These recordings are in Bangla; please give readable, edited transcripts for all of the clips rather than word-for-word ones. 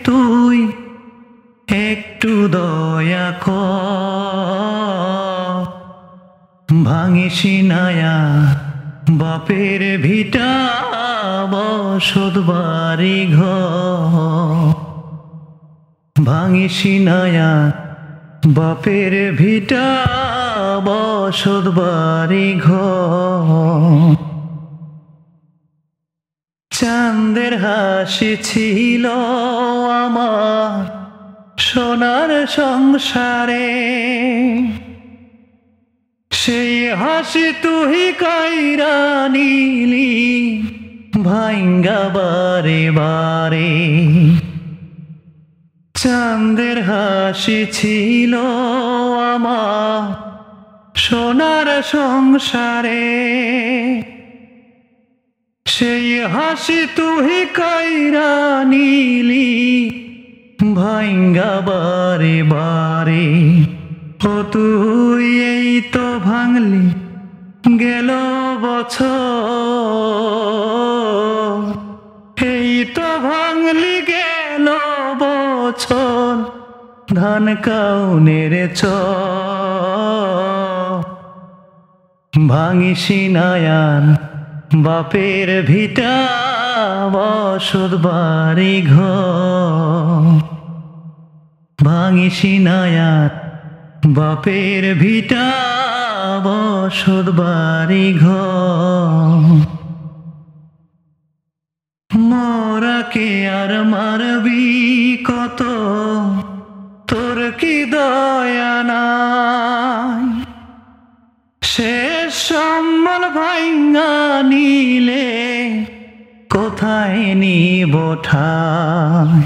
তুই একটু দয়া কর, ভাঙিস নায়া বাপের ভিটা বসত বাড়ি ঘর, ভাঙিস নায়া বাপের ভিটা বসত বাড়ি ঘর। চাঁদের হাসি ছিল আমার সোনার সংসারে, সেই হাসি তুই কাইরা নিলি ভাঙ্গা বারে বারে। চাঁদের হাসি ছিল আমার সোনার সংসারে, সেই হাসি তুই কাইরা নিলি ভাঙ্গা বারে বারে। ও তুই এই তো ভাঙলি গেল বছর, এই তো ভাঙলি গেল বছর ধান কাউনের চর, ভাঙিস নায়ার বাপের ভিটা বসত বাড়ি ঘর, ভাঙিস নায়ার বাপের ভিটা বসত বাড়ি ঘর। মোরাকে আর মারবি কত, তোর কি দয়া নাই, শেষ সম্বল ভাঙ্গা নিলে কোথায় নিব ঠাই।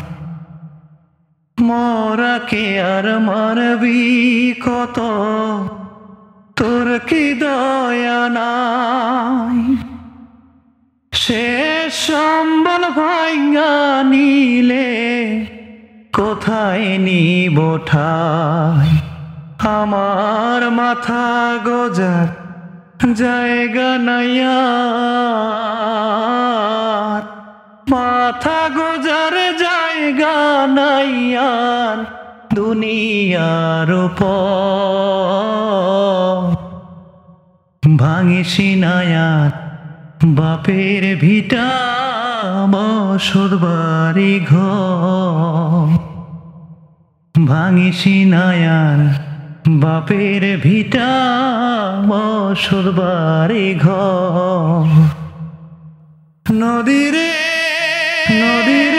মোরাকে আর মারবি কত, তোর কি দয়া নাই, শেষ সম্বল ভাঙ্গা নিলে কোথায় নিব ঠাই। আমার মাথা গোজার জায়গা নাই আর, মাথা গোজার জায়গা নাই আর দুনিয়ার উপর, ভাঙিস নায়ার বাপের ভিটা বসত বাড়ি ঘর, ভাঙিস নায়ার বাপের ভিটা বসত বাড়ি ঘর। নদীরে নদীরে